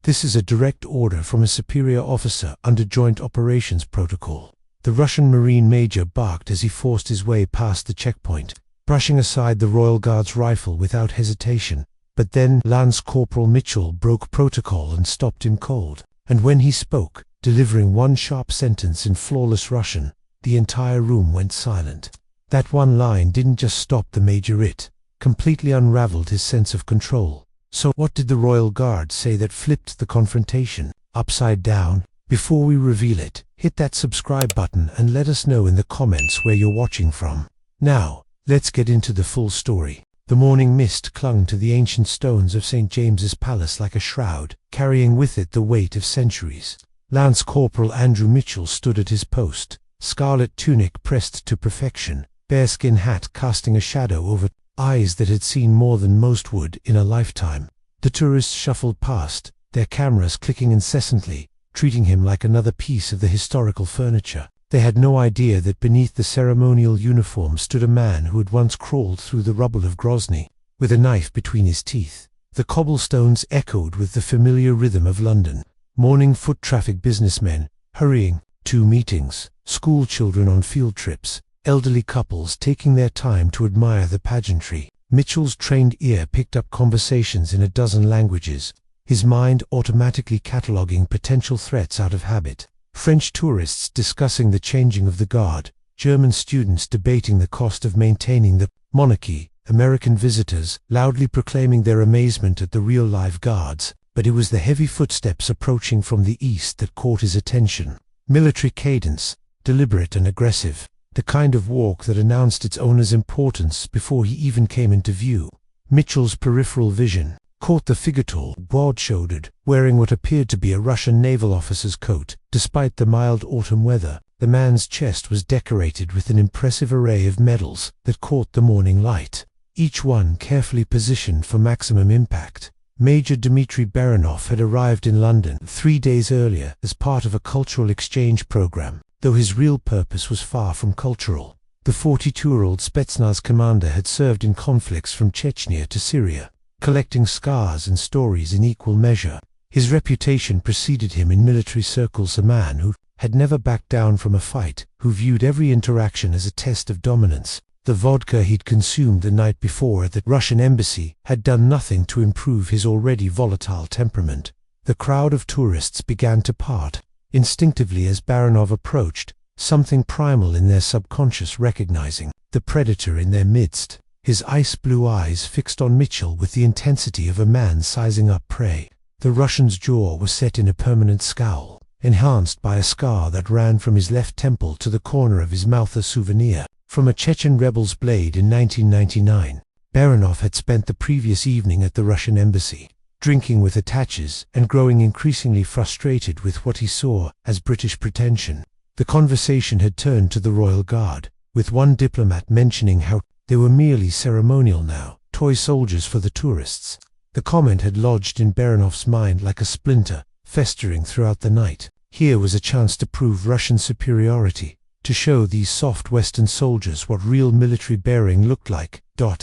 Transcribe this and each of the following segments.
This is a direct order from a superior officer under Joint Operations Protocol. The Russian Marine Major barked as he forced his way past the checkpoint, brushing aside the Royal Guard's rifle without hesitation. But then Lance Corporal Mitchell broke protocol and stopped him cold. And when he spoke, delivering one sharp sentence in flawless Russian, the entire room went silent. That one line didn't just stop the Major, it completely unraveled his sense of control. So what did the Royal Guard say that flipped the confrontation upside down? Before we reveal it, hit that subscribe button and let us know in the comments where you're watching from. Now, let's get into the full story. The morning mist clung to the ancient stones of St. James's Palace like a shroud, carrying with it the weight of centuries. Lance Corporal Andrew Mitchell stood at his post, scarlet tunic pressed to perfection, bearskin hat casting a shadow over eyes that had seen more than most would in a lifetime. The tourists shuffled past, their cameras clicking incessantly, treating him like another piece of the historical furniture. They had no idea that beneath the ceremonial uniform stood a man who had once crawled through the rubble of Grozny, with a knife between his teeth. The cobblestones echoed with the familiar rhythm of London. Morning foot traffic, businessmen hurrying to meetings, school children on field trips, elderly couples taking their time to admire the pageantry. Mitchell's trained ear picked up conversations in a dozen languages, his mind automatically cataloguing potential threats out of habit. French tourists discussing the changing of the guard, German students debating the cost of maintaining the monarchy, American visitors loudly proclaiming their amazement at the real-life guards. But it was the heavy footsteps approaching from the east that caught his attention. Military cadence, deliberate and aggressive, the kind of walk that announced its owner's importance before he even came into view. Mitchell's peripheral vision caught the figure, tall, broad-shouldered, wearing what appeared to be a Russian naval officer's coat. Despite the mild autumn weather, the man's chest was decorated with an impressive array of medals that caught the morning light, each one carefully positioned for maximum impact. Major Dmitry Baranov had arrived in London 3 days earlier as part of a cultural exchange program, though his real purpose was far from cultural. The 42-year-old Spetsnaz commander had served in conflicts from Chechnya to Syria, collecting scars and stories in equal measure. His reputation preceded him in military circles, a man who had never backed down from a fight, who viewed every interaction as a test of dominance. The vodka he'd consumed the night before at the Russian embassy had done nothing to improve his already volatile temperament. The crowd of tourists began to part. Instinctively as Baranov approached, something primal in their subconscious recognizing the predator in their midst. His ice-blue eyes fixed on Mitchell with the intensity of a man sizing up prey. The Russian's jaw was set in a permanent scowl, enhanced by a scar that ran from his left temple to the corner of his mouth, a souvenir from a Chechen rebel's blade in 1999. Baranov had spent the previous evening at the Russian embassy, drinking with attaches and growing increasingly frustrated with what he saw as British pretension. The conversation had turned to the Royal Guard, with one diplomat mentioning how they were merely ceremonial now, toy soldiers for the tourists. The comment had lodged in Baranov's mind like a splinter, festering throughout the night. Here was a chance to prove Russian superiority, to show these soft Western soldiers what real military bearing looked like.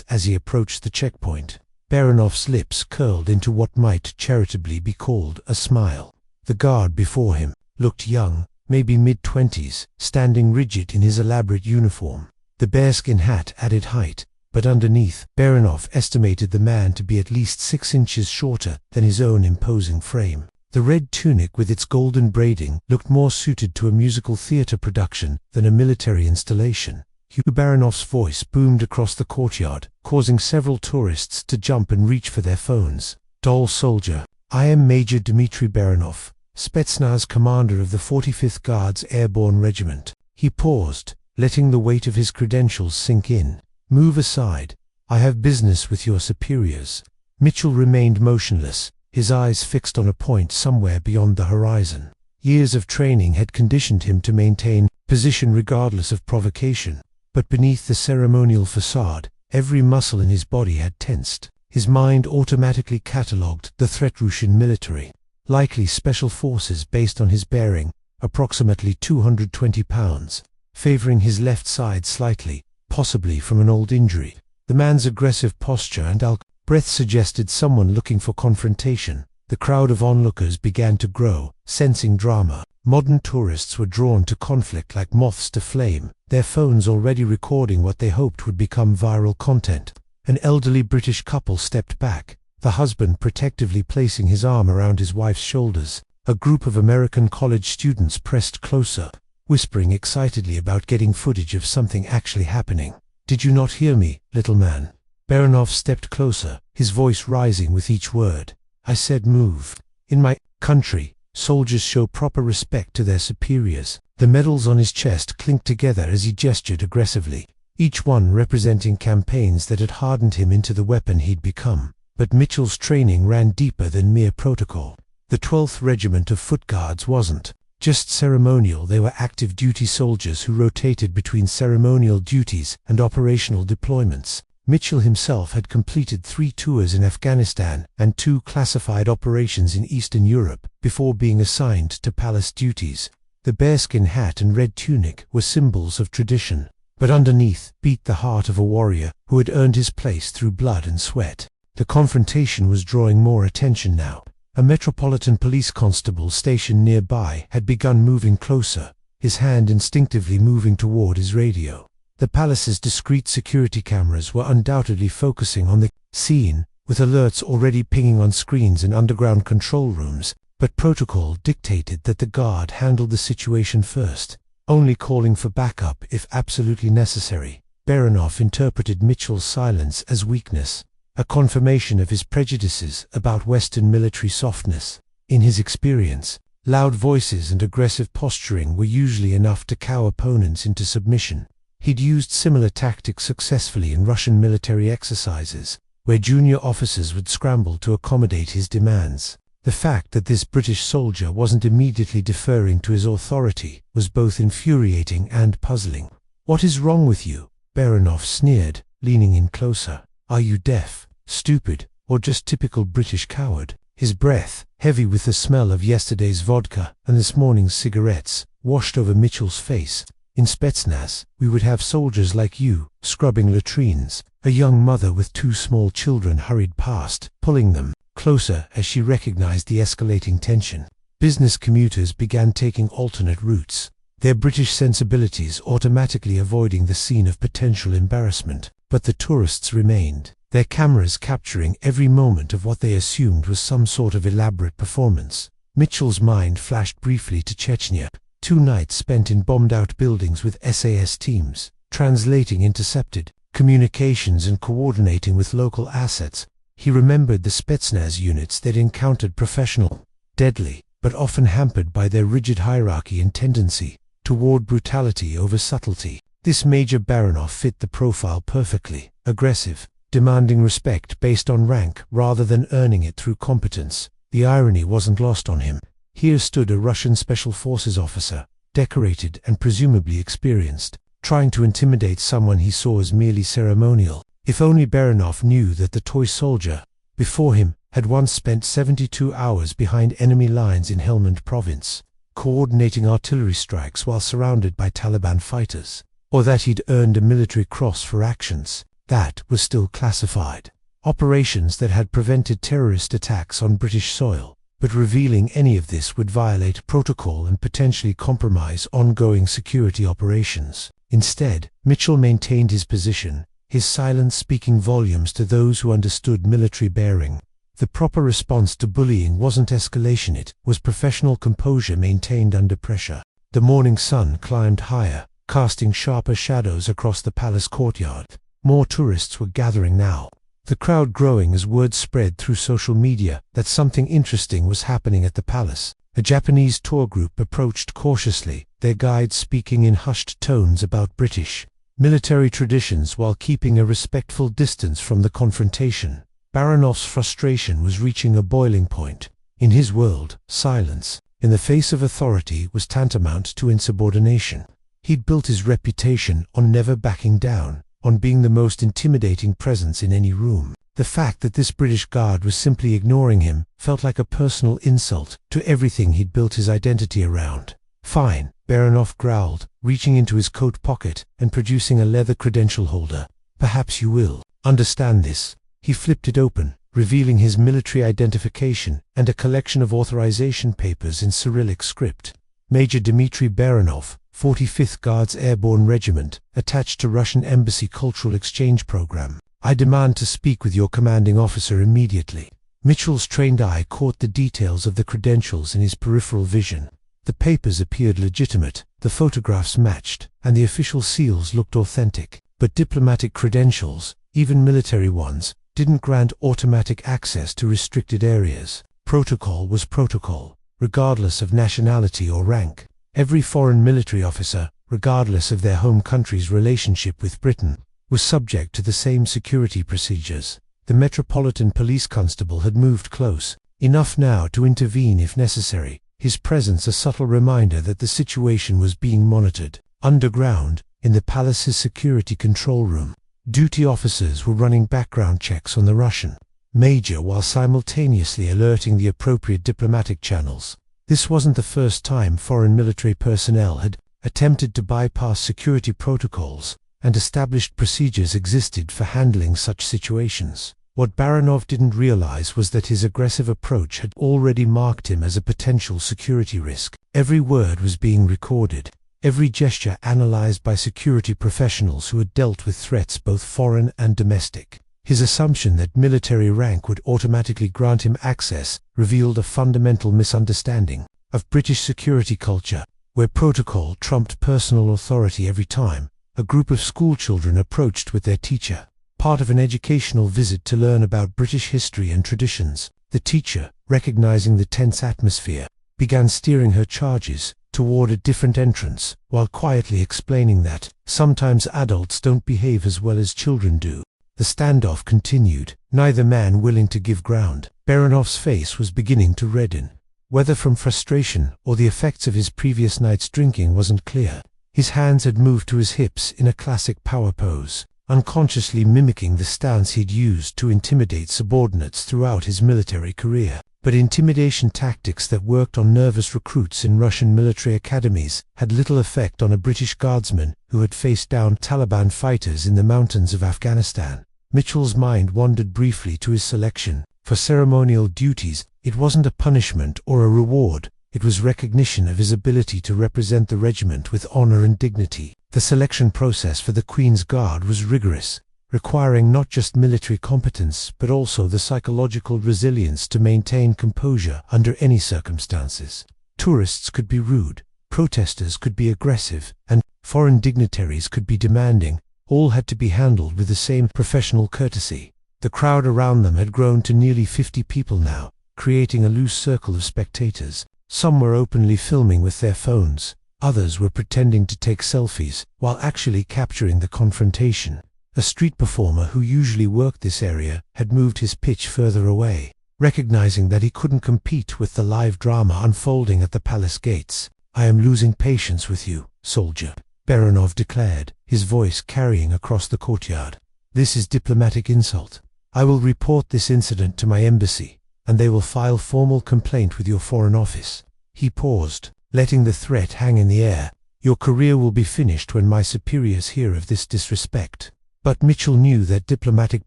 As he approached the checkpoint, Baranov's lips curled into what might charitably be called a smile. The guard before him looked young, maybe mid-20s, standing rigid in his elaborate uniform. The bearskin hat added height, but underneath, Baranov estimated the man to be at least 6 inches shorter than his own imposing frame. The red tunic with its golden braiding looked more suited to a musical theater production than a military installation. Baranov's voice boomed across the courtyard, causing several tourists to jump and reach for their phones. "Doll soldier, I am Major Dmitry Baranov, Spetsnaz commander of the 45th Guards Airborne Regiment." He paused, letting the weight of his credentials sink in. "Move aside. I have business with your superiors." Mitchell remained motionless, his eyes fixed on a point somewhere beyond the horizon. Years of training had conditioned him to maintain position regardless of provocation, but beneath the ceremonial facade, every muscle in his body had tensed. His mind automatically catalogued the threat: Russian military, likely special forces based on his bearing, approximately 220 pounds, favoring his left side slightly, possibly from an old injury. The man's aggressive posture and breath suggested someone looking for confrontation. The crowd of onlookers began to grow, sensing drama. Modern tourists were drawn to conflict like moths to flame, their phones already recording what they hoped would become viral content. An elderly British couple stepped back, the husband protectively placing his arm around his wife's shoulders. A group of American college students pressed closer, whispering excitedly about getting footage of something actually happening. "Did you not hear me, little man?" Baranov stepped closer, his voice rising with each word. "I said move. In my country, soldiers show proper respect to their superiors." The medals on his chest clinked together as he gestured aggressively, each one representing campaigns that had hardened him into the weapon he'd become. But Mitchell's training ran deeper than mere protocol. The 12th Regiment of Foot Guards wasn't just ceremonial, they were active duty soldiers who rotated between ceremonial duties and operational deployments. Mitchell himself had completed 3 tours in Afghanistan and 2 classified operations in Eastern Europe before being assigned to palace duties. The bearskin hat and red tunic were symbols of tradition, but underneath beat the heart of a warrior who had earned his place through blood and sweat. The confrontation was drawing more attention now. A Metropolitan Police constable stationed nearby had begun moving closer, his hand instinctively moving toward his radio. The palace's discreet security cameras were undoubtedly focusing on the scene, with alerts already pinging on screens in underground control rooms, but protocol dictated that the guard handled the situation first, only calling for backup if absolutely necessary. Baranov interpreted Mitchell's silence as weakness, a confirmation of his prejudices about Western military softness. In his experience, loud voices and aggressive posturing were usually enough to cow opponents into submission. He'd used similar tactics successfully in Russian military exercises, where junior officers would scramble to accommodate his demands. The fact that this British soldier wasn't immediately deferring to his authority was both infuriating and puzzling. "What is wrong with you?" Baranov sneered, leaning in closer. "Are you deaf, stupid, or just typical British coward?" His breath, heavy with the smell of yesterday's vodka and this morning's cigarettes, washed over Mitchell's face. "In Spetsnaz, we would have soldiers like you, scrubbing latrines." A young mother with 2 small children hurried past, pulling them closer as she recognized the escalating tension. Business commuters began taking alternate routes, their British sensibilities automatically avoiding the scene of potential embarrassment. But the tourists remained, their cameras capturing every moment of what they assumed was some sort of elaborate performance. Mitchell's mind flashed briefly to Chechnya, 2 nights spent in bombed-out buildings with SAS teams, translating intercepted communications and coordinating with local assets. He remembered the Spetsnaz units they'd encountered: professional, deadly, but often hampered by their rigid hierarchy and tendency toward brutality over subtlety. This Major Baranov fit the profile perfectly: aggressive, demanding respect based on rank rather than earning it through competence. The irony wasn't lost on him. Here stood a Russian Special Forces officer, decorated and presumably experienced, trying to intimidate someone he saw as merely ceremonial. If only Baranov knew that the toy soldier before him had once spent 72 hours behind enemy lines in Helmand province, coordinating artillery strikes while surrounded by Taliban fighters, or that he'd earned a military cross for actions that was still classified. Operations that had prevented terrorist attacks on British soil. But revealing any of this would violate protocol and potentially compromise ongoing security operations. Instead, Mitchell maintained his position, his silence speaking volumes to those who understood military bearing. The proper response to bullying wasn't escalation, it was professional composure maintained under pressure. The morning sun climbed higher, casting sharper shadows across the palace courtyard. More tourists were gathering now, the crowd growing as word spread through social media that something interesting was happening at the palace. A Japanese tour group approached cautiously, their guides speaking in hushed tones about British military traditions while keeping a respectful distance from the confrontation. Baranov's frustration was reaching a boiling point. In his world, silence, in the face of authority, was tantamount to insubordination. He'd built his reputation on never backing down, on being the most intimidating presence in any room. The fact that this British guard was simply ignoring him felt like a personal insult to everything he'd built his identity around. "Fine," Baranov growled, reaching into his coat pocket and producing a leather credential holder. "Perhaps you will understand this." He flipped it open, revealing his military identification and a collection of authorization papers in Cyrillic script. Major Dmitry Baranov, 45th Guards Airborne Regiment, attached to Russian Embassy Cultural Exchange Program. I demand to speak with your commanding officer immediately. Mitchell's trained eye caught the details of the credentials in his peripheral vision. The papers appeared legitimate, the photographs matched, and the official seals looked authentic. But diplomatic credentials, even military ones, didn't grant automatic access to restricted areas. Protocol was protocol, regardless of nationality or rank. Every foreign military officer, regardless of their home country's relationship with Britain, was subject to the same security procedures. The Metropolitan Police Constable had moved close, enough now to intervene if necessary, his presence a subtle reminder that the situation was being monitored. Underground, in the palace's security control room, duty officers were running background checks on the Russian Major while simultaneously alerting the appropriate diplomatic channels. This wasn't the first time foreign military personnel had attempted to bypass security protocols, and established procedures existed for handling such situations. What Baranov didn't realize was that his aggressive approach had already marked him as a potential security risk. Every word was being recorded, every gesture analyzed by security professionals who had dealt with threats both foreign and domestic. His assumption that military rank would automatically grant him access revealed a fundamental misunderstanding of British security culture, where protocol trumped personal authority every time a group of schoolchildren approached with their teacher. Part of an educational visit to learn about British history and traditions, the teacher, recognizing the tense atmosphere, began steering her charges toward a different entrance, while quietly explaining that sometimes adults don't behave as well as children do. The standoff continued, neither man willing to give ground. Baranov's face was beginning to redden. Whether from frustration or the effects of his previous night's drinking wasn't clear. His hands had moved to his hips in a classic power pose, unconsciously mimicking the stance he'd used to intimidate subordinates throughout his military career. But intimidation tactics that worked on nervous recruits in Russian military academies had little effect on a British guardsman who had faced down Taliban fighters in the mountains of Afghanistan. Mitchell's mind wandered briefly to his selection. For ceremonial duties, it wasn't a punishment or a reward, it was recognition of his ability to represent the regiment with honor and dignity. The selection process for the Queen's Guard was rigorous, requiring not just military competence but also the psychological resilience to maintain composure under any circumstances. Tourists could be rude, protesters could be aggressive, and foreign dignitaries could be demanding. All had to be handled with the same professional courtesy. The crowd around them had grown to nearly 50 people now, creating a loose circle of spectators. Some were openly filming with their phones, others were pretending to take selfies, while actually capturing the confrontation. A street performer who usually worked this area had moved his pitch further away, recognizing that he couldn't compete with the live drama unfolding at the palace gates. "I am losing patience with you, soldier," Baranov declared, his voice carrying across the courtyard. "This is diplomatic insult. I will report this incident to my embassy, and they will file formal complaint with your foreign office." He paused, letting the threat hang in the air. "Your career will be finished when my superiors hear of this disrespect." But Mitchell knew that diplomatic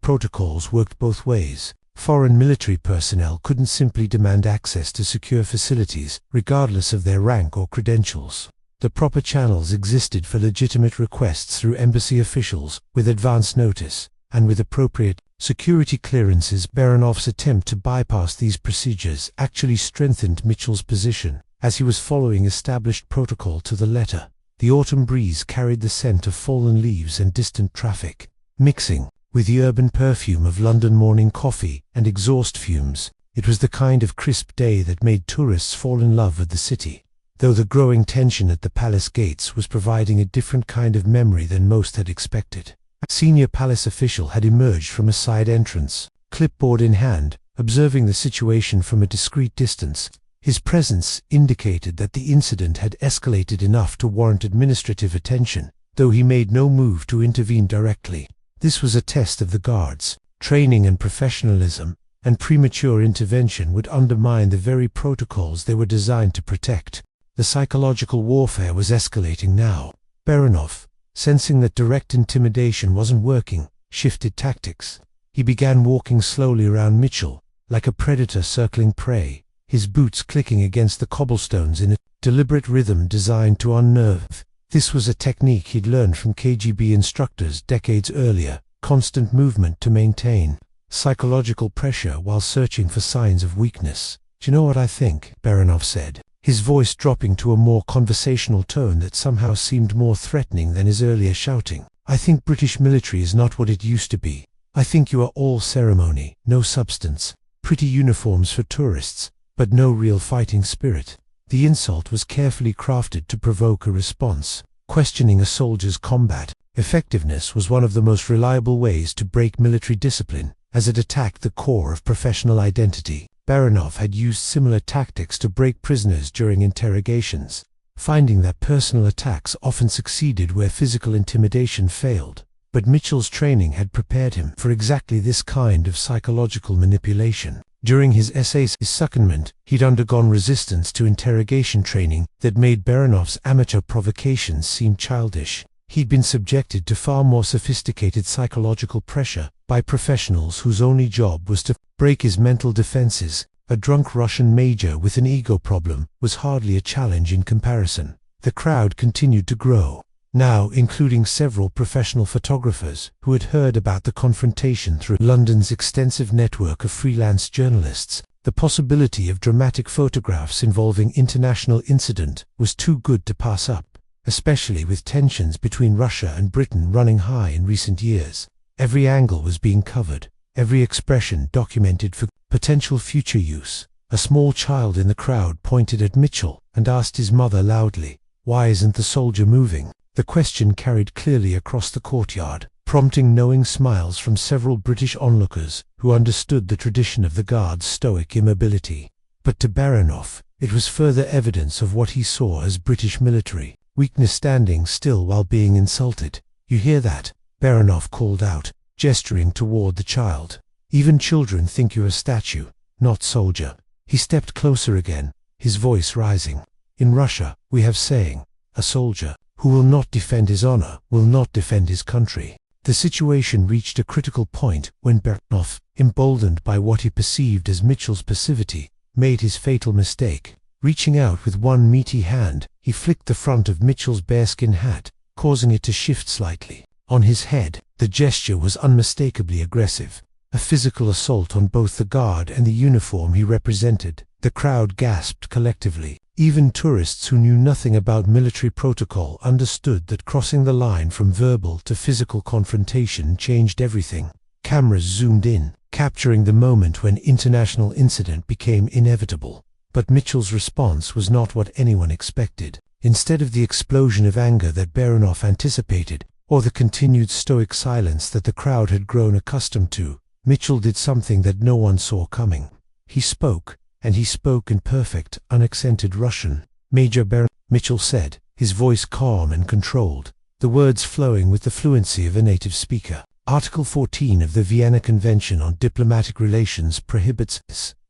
protocols worked both ways. Foreign military personnel couldn't simply demand access to secure facilities, regardless of their rank or credentials. The proper channels existed for legitimate requests through embassy officials, with advance notice, and with appropriate security clearances. Baranov's attempt to bypass these procedures actually strengthened Mitchell's position, as he was following established protocol to the letter. The autumn breeze carried the scent of fallen leaves and distant traffic, mixing with the urban perfume of London morning coffee and exhaust fumes. It was the kind of crisp day that made tourists fall in love with the city, though the growing tension at the palace gates was providing a different kind of memory than most had expected. A senior palace official had emerged from a side entrance, clipboard in hand, observing the situation from a discreet distance. His presence indicated that the incident had escalated enough to warrant administrative attention, though he made no move to intervene directly. This was a test of the guards. Training and professionalism, and premature intervention would undermine the very protocols they were designed to protect. The psychological warfare was escalating now. Baranov, sensing that direct intimidation wasn't working, shifted tactics. He began walking slowly around Mitchell, like a predator circling prey, his boots clicking against the cobblestones in a deliberate rhythm designed to unnerve. This was a technique he'd learned from KGB instructors decades earlier, constant movement to maintain psychological pressure while searching for signs of weakness. "Do you know what I think?" Baranov said, his voice dropping to a more conversational tone that somehow seemed more threatening than his earlier shouting. "I think British military is not what it used to be. I think you are all ceremony, no substance, pretty uniforms for tourists, but no real fighting spirit." The insult was carefully crafted to provoke a response. Questioning a soldier's combat effectiveness was one of the most reliable ways to break military discipline, as it attacked the core of professional identity. Baranov had used similar tactics to break prisoners during interrogations, finding that personal attacks often succeeded where physical intimidation failed. But Mitchell's training had prepared him for exactly this kind of psychological manipulation. During his essays secondment, he'd undergone resistance to interrogation training that made Baranov's amateur provocations seem childish. He'd been subjected to far more sophisticated psychological pressure by professionals whose only job was to break his mental defenses. A drunk Russian major with an ego problem was hardly a challenge in comparison. The crowd continued to grow, now including several professional photographers who had heard about the confrontation through London's extensive network of freelance journalists. The possibility of dramatic photographs involving international incident was too good to pass up, especially with tensions between Russia and Britain running high in recent years. Every angle was being covered, every expression documented for potential future use. A small child in the crowd pointed at Mitchell and asked his mother loudly, "Why isn't the soldier moving?" The question carried clearly across the courtyard, prompting knowing smiles from several British onlookers who understood the tradition of the Guard's stoic immobility. But to Baranov, it was further evidence of what he saw as British military weakness, standing still while being insulted. "You hear that?" Baranov called out, gesturing toward the child. "Even children think you're a statue, not soldier." He stepped closer again, his voice rising. "In Russia, we have saying, a soldier who will not defend his honor will not defend his country." The situation reached a critical point when Baranov, emboldened by what he perceived as Mitchell's passivity, made his fatal mistake. Reaching out with one meaty hand, he flicked the front of Mitchell's bearskin hat, causing it to shift slightly. On his head, the gesture was unmistakably aggressive, a physical assault on both the Guard and the uniform he represented. The crowd gasped collectively. Even tourists who knew nothing about military protocol understood that crossing the line from verbal to physical confrontation changed everything. Cameras zoomed in, capturing the moment when international incident became inevitable. But Mitchell's response was not what anyone expected. Instead of the explosion of anger that Baranov anticipated, or the continued stoic silence that the crowd had grown accustomed to, Mitchell did something that no one saw coming. He spoke, and he spoke in perfect, unaccented Russian. "Major Baranov," Mitchell said, his voice calm and controlled, the words flowing with the fluency of a native speaker. "Article 14 of the Vienna Convention on Diplomatic Relations prohibits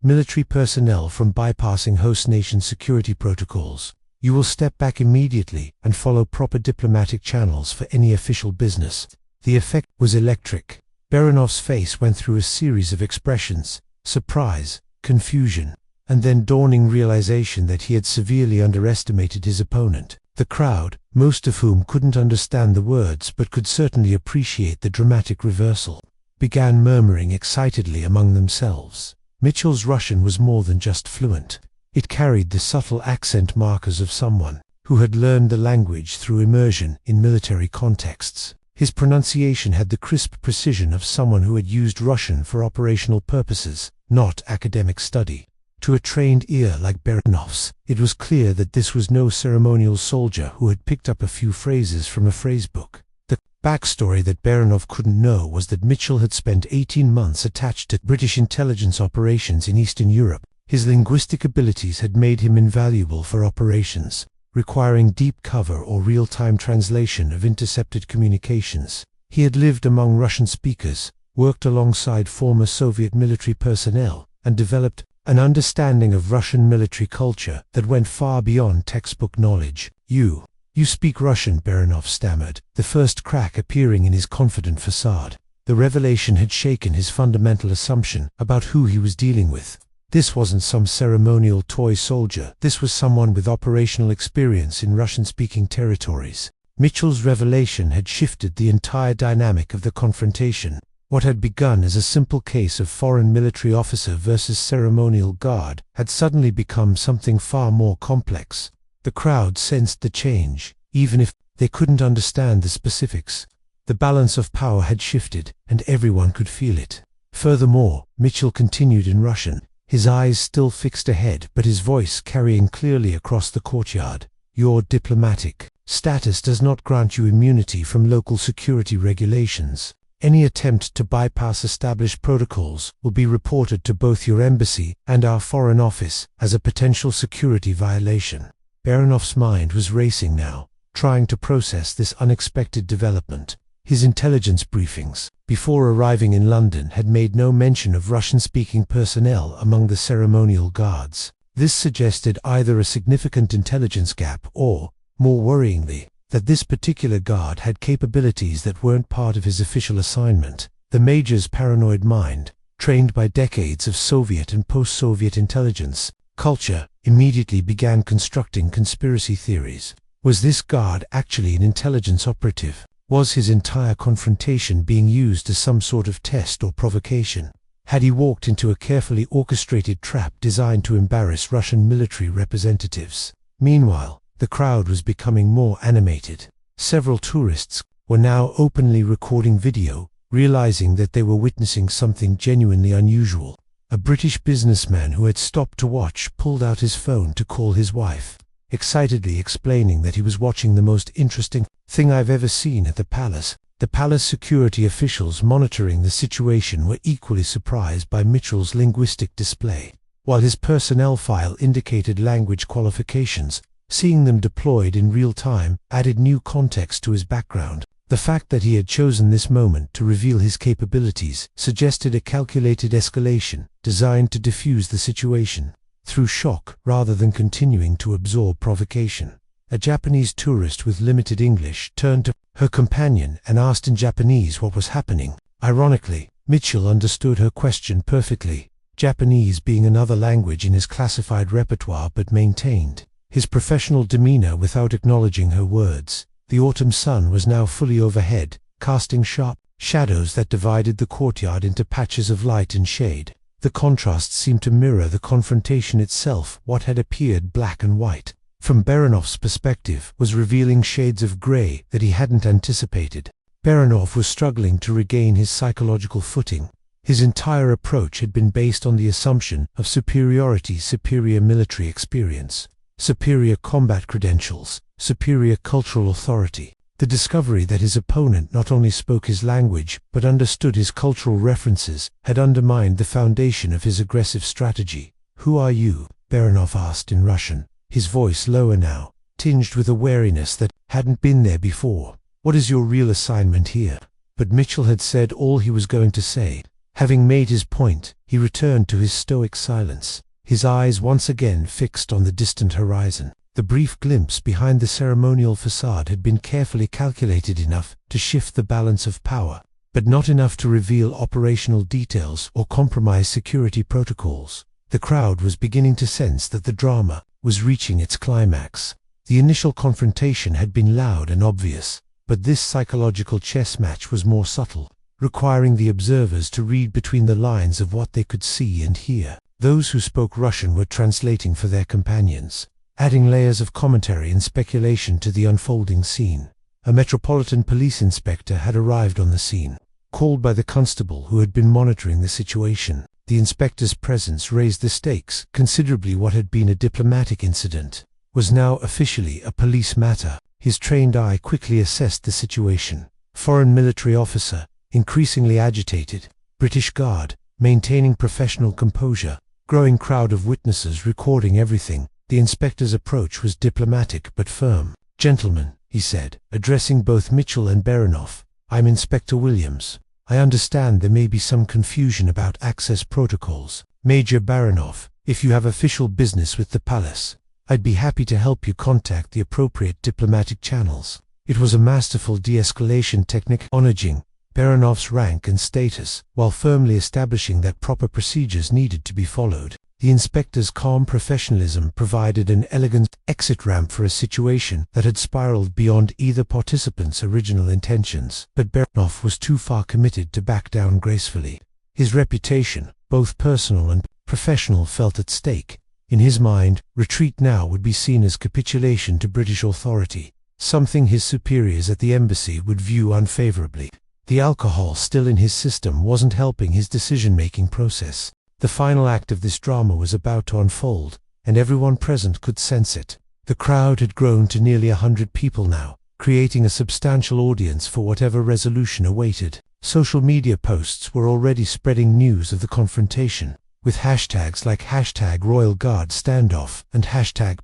military personnel from bypassing host nation security protocols. You will step back immediately and follow proper diplomatic channels for any official business." The effect was electric. Baranov's face went through a series of expressions: surprise, confusion, and then dawning realization that he had severely underestimated his opponent. The crowd, most of whom couldn't understand the words but could certainly appreciate the dramatic reversal, began murmuring excitedly among themselves. Mitchell's Russian was more than just fluent. It carried the subtle accent markers of someone who had learned the language through immersion in military contexts. His pronunciation had the crisp precision of someone who had used Russian for operational purposes, not academic study. To a trained ear like Baranov's, it was clear that this was no ceremonial soldier who had picked up a few phrases from a phrasebook. The backstory that Baranov couldn't know was that Mitchell had spent 18 months attached to British intelligence operations in Eastern Europe. His linguistic abilities had made him invaluable for operations requiring deep cover or real-time translation of intercepted communications. He had lived among Russian speakers, worked alongside former Soviet military personnel, and developed an understanding of Russian military culture that went far beyond textbook knowledge. You speak Russian," Baranov stammered, the first crack appearing in his confident facade. The revelation had shaken his fundamental assumption about who he was dealing with. This wasn't some ceremonial toy soldier. This was someone with operational experience in Russian-speaking territories. Mitchell's revelation had shifted the entire dynamic of the confrontation. What had begun as a simple case of foreign military officer versus ceremonial guard had suddenly become something far more complex. The crowd sensed the change, even if they couldn't understand the specifics. The balance of power had shifted, and everyone could feel it. Furthermore, Mitchell continued in Russian, his eyes still fixed ahead but his voice carrying clearly across the courtyard. Your diplomatic status does not grant you immunity from local security regulations. Any attempt to bypass established protocols will be reported to both your embassy and our foreign office as a potential security violation. Baranov's mind was racing now, trying to process this unexpected development. His intelligence briefings, before arriving in London, had made no mention of Russian-speaking personnel among the ceremonial guards. This suggested either a significant intelligence gap or, more worryingly, that this particular guard had capabilities that weren't part of his official assignment. The Major's paranoid mind, trained by decades of Soviet and post-Soviet intelligence culture, immediately began constructing conspiracy theories. Was this guard actually an intelligence operative? Was his entire confrontation being used as some sort of test or provocation? Had he walked into a carefully orchestrated trap designed to embarrass Russian military representatives? Meanwhile, the crowd was becoming more animated. Several tourists were now openly recording video, realizing that they were witnessing something genuinely unusual. A British businessman who had stopped to watch pulled out his phone to call his wife, excitedly explaining that he was watching the most interesting thing I've ever seen at the palace. The palace security officials monitoring the situation were equally surprised by Mitchell's linguistic display. While his personnel file indicated language qualifications, seeing them deployed in real time added new context to his background. The fact that he had chosen this moment to reveal his capabilities suggested a calculated escalation designed to defuse the situation through shock rather than continuing to absorb provocation. A Japanese tourist with limited English turned to her companion and asked in Japanese what was happening. Ironically, Mitchell understood her question perfectly, Japanese being another language in his classified repertoire, but maintained his professional demeanor without acknowledging her words. The autumn sun was now fully overhead, casting sharp shadows that divided the courtyard into patches of light and shade. The contrast seemed to mirror the confrontation itself. What had appeared black and white, from Baranov's perspective, was revealing shades of grey that he hadn't anticipated. Baranov was struggling to regain his psychological footing. His entire approach had been based on the assumption of superiority, superior military experience, superior combat credentials, superior cultural authority. The discovery that his opponent not only spoke his language but understood his cultural references had undermined the foundation of his aggressive strategy. "Who are you?" Baranov asked in Russian, his voice lower now, tinged with a wariness that hadn't been there before. "What is your real assignment here?" But Mitchell had said all he was going to say. Having made his point, he returned to his stoic silence, his eyes once again fixed on the distant horizon. The brief glimpse behind the ceremonial facade had been carefully calculated enough to shift the balance of power, but not enough to reveal operational details or compromise security protocols. The crowd was beginning to sense that the drama was reaching its climax. The initial confrontation had been loud and obvious, but this psychological chess match was more subtle, requiring the observers to read between the lines of what they could see and hear. Those who spoke Russian were translating for their companions, adding layers of commentary and speculation to the unfolding scene. A Metropolitan Police inspector had arrived on the scene, called by the constable who had been monitoring the situation. The inspector's presence raised the stakes considerably. What had been a diplomatic incident was now officially a police matter. His trained eye quickly assessed the situation. Foreign military officer, increasingly agitated. British Guard, maintaining professional composure. Growing crowd of witnesses recording everything. The inspector's approach was diplomatic but firm. "Gentlemen," he said, addressing both Mitchell and Baranov, "I'm Inspector Williams. I understand there may be some confusion about access protocols. Major Baranov, if you have official business with the palace, I'd be happy to help you contact the appropriate diplomatic channels." It was a masterful de-escalation technique. Acknowledging Baranov's rank and status, while firmly establishing that proper procedures needed to be followed. The inspector's calm professionalism provided an elegant exit ramp for a situation that had spiraled beyond either participant's original intentions. But Baranov was too far committed to back down gracefully. His reputation, both personal and professional, felt at stake. In his mind, retreat now would be seen as capitulation to British authority, something his superiors at the embassy would view unfavorably. The alcohol still in his system wasn't helping his decision-making process. The final act of this drama was about to unfold, and everyone present could sense it. The crowd had grown to nearly 100 people now, creating a substantial audience for whatever resolution awaited. Social media posts were already spreading news of the confrontation, with hashtags like #royalguard standoff and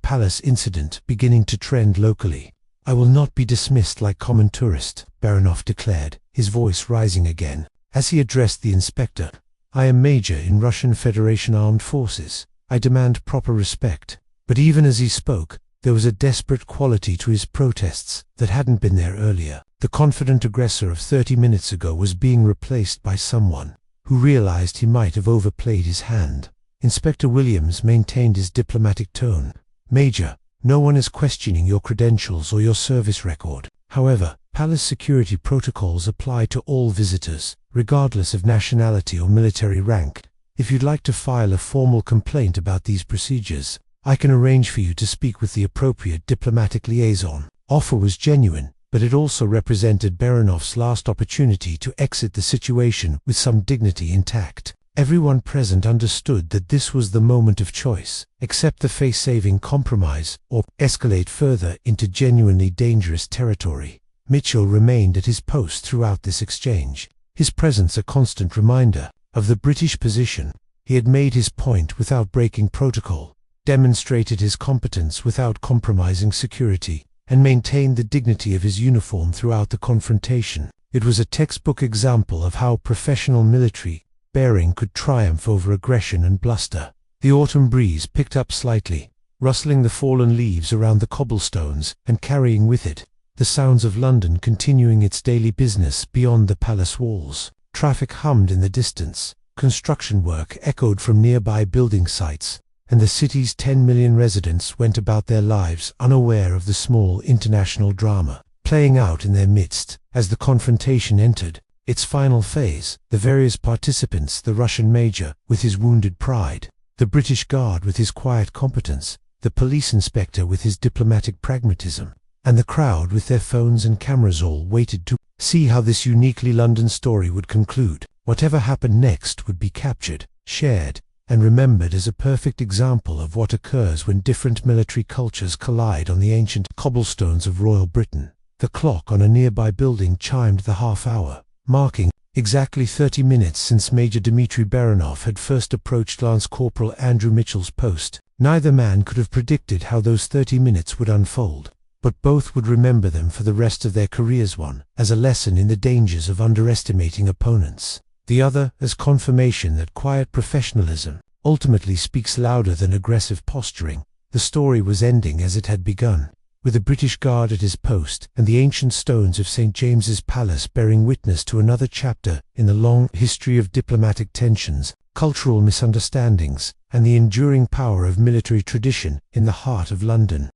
#palace incident beginning to trend locally. "I will not be dismissed like common tourist," Baranov declared, his voice rising again. As he addressed the inspector, "I am Major in Russian Federation Armed Forces. I demand proper respect." But even as he spoke, there was a desperate quality to his protests that hadn't been there earlier. The confident aggressor of 30 minutes ago was being replaced by someone who realized he might have overplayed his hand. Inspector Williams maintained his diplomatic tone. "Major, no one is questioning your credentials or your service record. However, palace security protocols apply to all visitors, regardless of nationality or military rank. If you'd like to file a formal complaint about these procedures, I can arrange for you to speak with the appropriate diplomatic liaison." Offer was genuine, but it also represented Baranov's last opportunity to exit the situation with some dignity intact. Everyone present understood that this was the moment of choice: accept the face-saving compromise or escalate further into genuinely dangerous territory. Mitchell remained at his post throughout this exchange, his presence a constant reminder of the British position. He had made his point without breaking protocol, demonstrated his competence without compromising security, and maintained the dignity of his uniform throughout the confrontation. It was a textbook example of how professional military bearing could triumph over aggression and bluster. The autumn breeze picked up slightly, rustling the fallen leaves around the cobblestones and carrying with it the sounds of London continuing its daily business beyond the palace walls. Traffic hummed in the distance, construction work echoed from nearby building sites, and the city's 10 million residents went about their lives unaware of the small international drama playing out in their midst. As the confrontation entered its final phase, the various participants, the Russian Major with his wounded pride, the British Guard with his quiet competence, the police inspector with his diplomatic pragmatism, and the crowd with their phones and cameras all waited to see how this uniquely London story would conclude. Whatever happened next would be captured, shared, and remembered as a perfect example of what occurs when different military cultures collide on the ancient cobblestones of royal Britain. The clock on a nearby building chimed the half-hour, marking exactly 30 minutes since Major Dmitry Baranov had first approached Lance Corporal Andrew Mitchell's post. Neither man could have predicted how those 30 minutes would unfold, but both would remember them for the rest of their careers, one as a lesson in the dangers of underestimating opponents, the other as confirmation that quiet professionalism ultimately speaks louder than aggressive posturing. The story was ending as it had begun, with the British Guard at his post and the ancient stones of St. James's Palace bearing witness to another chapter in the long history of diplomatic tensions, cultural misunderstandings, and the enduring power of military tradition in the heart of London.